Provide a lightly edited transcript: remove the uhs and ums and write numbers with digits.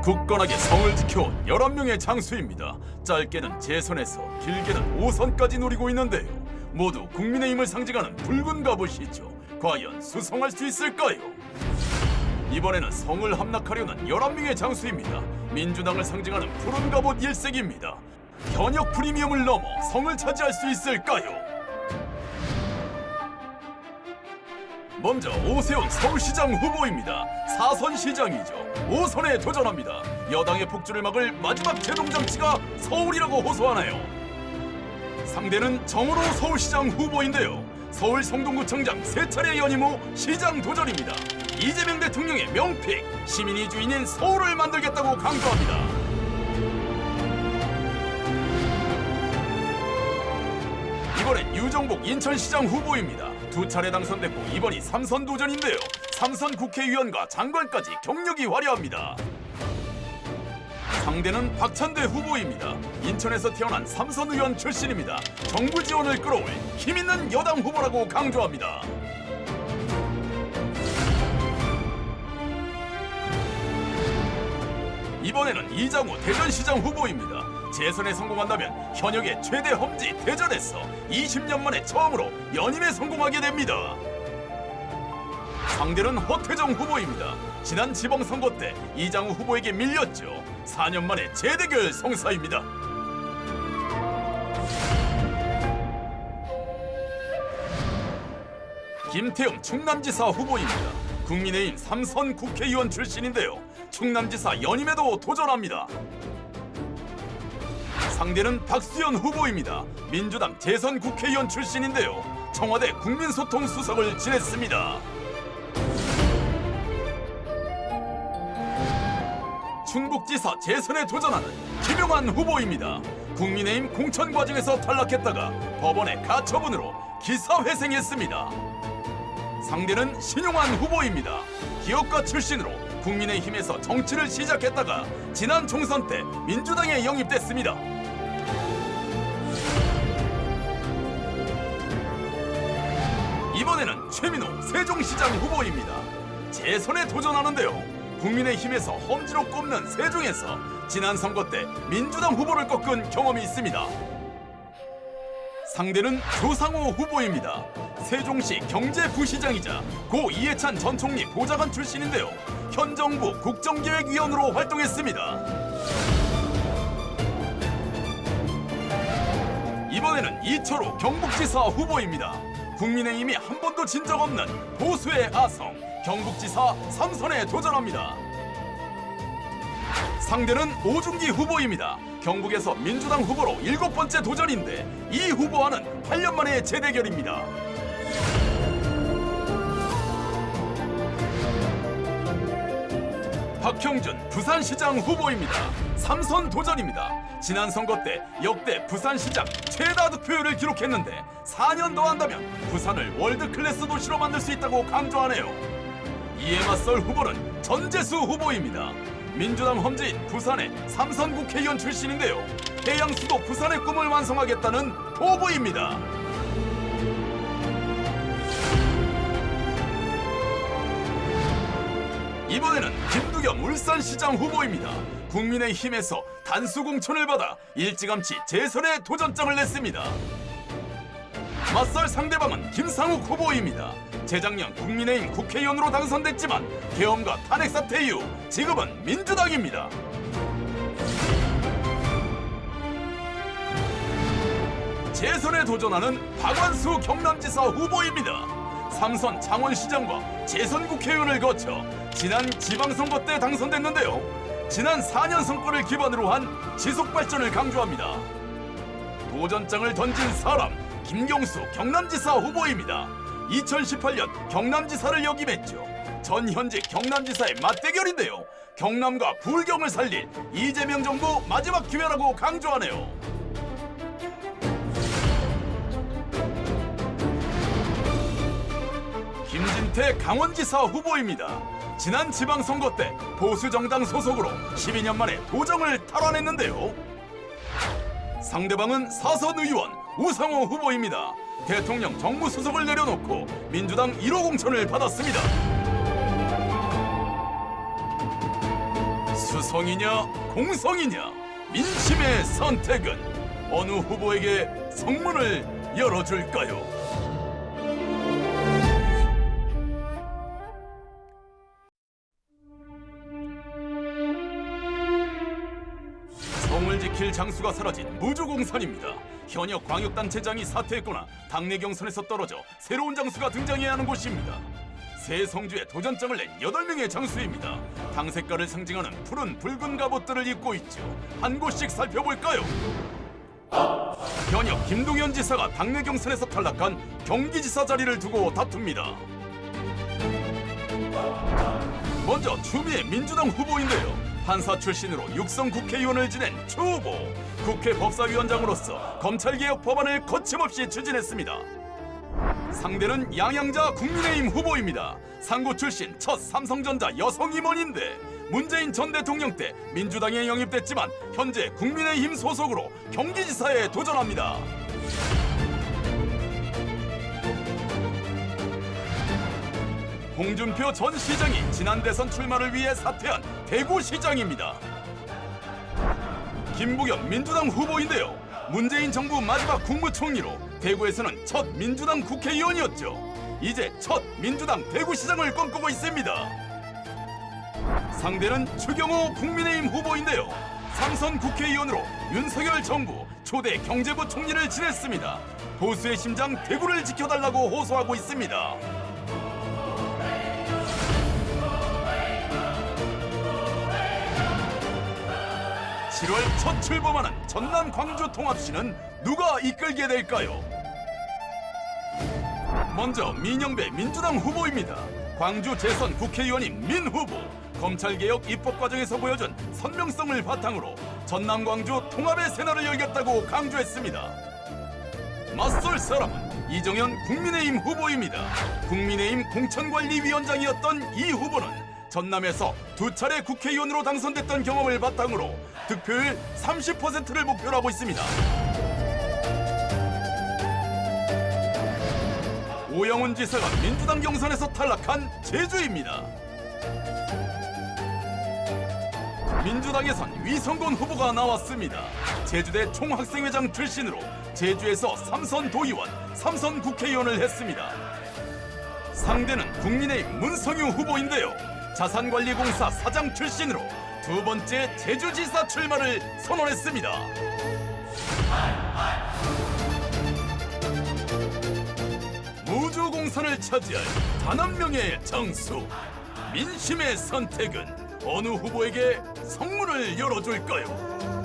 굳건하게 성을 지켜온 11명의 장수입니다. 짧게는 재선에서 길게는 5선까지 노리고 있는데요. 모두 국민의힘을 상징하는 붉은 갑옷이죠. 과연 수성할 수 있을까요? 이번에는 성을 함락하려는 11명의 장수입니다. 민주당을 상징하는 푸른 갑옷 1색입니다. 현역 프리미엄을 넘어 성을 차지할 수 있을까요? 먼저 오세훈 서울시장 후보입니다. 4선 시장이죠. 5선에 도전합니다. 여당의 폭주를 막을 마지막 제동장치가 서울이라고 호소하나요? 상대는 정은호 서울시장 후보인데요. 서울 성동구청장 3차례 연임 후 시장 도전입니다. 이재명 대통령의 명픽, 시민이 주인인 서울을 만들겠다고 강조합니다. 이번엔 유정복 인천시장 후보입니다. 2차례 당선됐고 이번이 3선 도전인데요. 3선 국회의원과 장관까지 경력이 화려합니다. 상대는 박찬대 후보입니다. 인천에서 태어난 3선 의원 출신입니다. 정부 지원을 끌어올 힘있는 여당 후보라고 강조합니다. 이번에는 이장우 대전시장 후보입니다. 재선에 성공한다면 현역의 최대 험지 대전에서 20년 만에 처음으로 연임에 성공하게 됩니다. 상대는 허태정 후보입니다. 지난 지방선거 때 이장우 후보에게 밀렸죠. 4년 만에 재대결 성사입니다. 김태형 충남지사 후보입니다. 국민의힘 3선 국회의원 출신인데요. 충남지사 연임에도 도전합니다. 상대는 박수현 후보입니다. 민주당 재선 국회의원 출신인데요. 청와대 국민소통수석을 지냈습니다. 충북지사 재선에 도전하는 김용환 후보입니다. 국민의힘 공천 과정에서 탈락했다가 법원의 가처분으로 기사회생했습니다. 상대는 신용환 후보입니다. 기업가 출신으로 국민의힘에서 정치를 시작했다가 지난 총선 때 민주당에 영입됐습니다. 이번에는 최민호 세종시장 후보입니다. 재선에 도전하는데요. 국민의힘에서 험지로 꼽는 세종에서 지난 선거 때 민주당 후보를 꺾은 경험이 있습니다. 상대는 조상호 후보입니다. 세종시 경제부시장이자 고 이해찬 전 총리 보좌관 출신인데요. 현 정부 국정기획위원으로 활동했습니다. 이번에는 이철호 경북지사 후보입니다. 국민의힘이 한 번도 진 적 없는 보수의 아성 경북지사 3선에 도전합니다. 상대는 오중기 후보입니다. 경북에서 민주당 후보로 7번째 도전인데 이 후보와는 8년 만의 재대결입니다. 박형준 부산시장 후보입니다. 3선 도전입니다. 지난 선거 때 역대 부산시장 최다 득표율을 기록했는데 4년 더 한다면 부산을 월드클래스 도시로 만들 수 있다고 강조하네요. 이에 맞설 후보는 전재수 후보입니다. 민주당 험지인 부산의 3선 국회의원 출신인데요. 해양수도 부산의 꿈을 완성하겠다는 포부입니다. 이번에는 김두겸 울산시장 후보입니다. 국민의힘에서 단수공천을 받아 일찌감치 재선에 도전장을 냈습니다. 맞설 상대방은 김상욱 후보입니다. 재작년 국민의힘 국회의원으로 당선됐지만 계엄과 탄핵 사태 이후 지금은 민주당입니다. 재선에 도전하는 박완수 경남지사 후보입니다. 3선 창원시장과 재선 국회의원을 거쳐 지난 지방선거 때 당선됐는데요. 지난 4년 성과를 기반으로 한 지속발전을 강조합니다. 도전장을 던진 사람 김경수 경남지사 후보입니다. 2018년 경남지사를 역임했죠. 전 현직 경남지사의 맞대결인데요. 경남과 불경을 살릴 이재명 정부 마지막 기회라고 강조하네요. 김진태 강원지사 후보입니다. 지난 지방선거 때 보수정당 소속으로 12년 만에 도정을 탈환했는데요. 상대방은 4선 의원 우상호 후보입니다. 대통령 정무수석을 내려놓고 민주당 1호 공천을 받았습니다. 수성이냐 공성이냐 민심의 선택은 어느 후보에게 성문을 열어줄까요? 성을 지킬 장수가 사라진 무주공산입니다. 현역 광역단체장이 사퇴했거나 당내 경선에서 떨어져 새로운 장수가 등장해야 하는 곳입니다. 새 성주에 도전장을 낸 8명의 장수입니다. 당 색깔을 상징하는 푸른 붉은 갑옷들을 입고 있죠. 한 곳씩 살펴볼까요? 현역 김동연 지사가 당내 경선에서 탈락한 경기지사 자리를 두고 다툽니다. 먼저 추미애 민주당 후보인데요. 판사 출신으로 육성 국회의원을 지낸 추 후보. 국회 법사위원장으로서 검찰개혁 법안을 거침없이 추진했습니다. 상대는 양양자 국민의힘 후보입니다. 상고 출신 첫 삼성전자 여성 임원인데 문재인 전 대통령 때 민주당에 영입됐지만 현재 국민의힘 소속으로 경기지사에 도전합니다. 홍준표 전 시장이 지난 대선 출마를 위해 사퇴한 대구시장입니다. 김부겸 민주당 후보인데요. 문재인 정부 마지막 국무총리로 대구에서는 첫 민주당 국회의원이었죠. 이제 첫 민주당 대구시장을 꿈꾸고 있습니다. 상대는 추경호 국민의힘 후보인데요. 삼선 국회의원으로 윤석열 정부 초대 경제부 총리를 지냈습니다. 보수의 심장 대구를 지켜달라고 호소하고 있습니다. 7월 첫 출범하는 전남 광주 통합시는 누가 이끌게 될까요? 먼저 민영배 민주당 후보입니다. 광주 재선 국회의원인 민 후보. 검찰개혁 입법 과정에서 보여준 선명성을 바탕으로 전남 광주 통합의 새날을 열겠다고 강조했습니다. 맞설 사람은 이정현 국민의힘 후보입니다. 국민의힘 공천관리위원장이었던 이 후보는 전남에서 2차례 국회의원으로 당선됐던 경험을 바탕으로 득표율 30%를 목표로 하고 있습니다. 오영훈 지사가 민주당 경선에서 탈락한 제주입니다. 민주당에선 위성곤 후보가 나왔습니다. 제주대 총학생회장 출신으로 제주에서 3선 도의원, 3선 국회의원을 했습니다. 상대는 국민의힘 문성유 후보인데요. 자산관리공사 사장 출신으로 2번째 제주지사 출마를 선언했습니다. 무주공산을 차지할 단 한 명의 장수. 민심의 선택은 어느 후보에게 성문을 열어줄까요?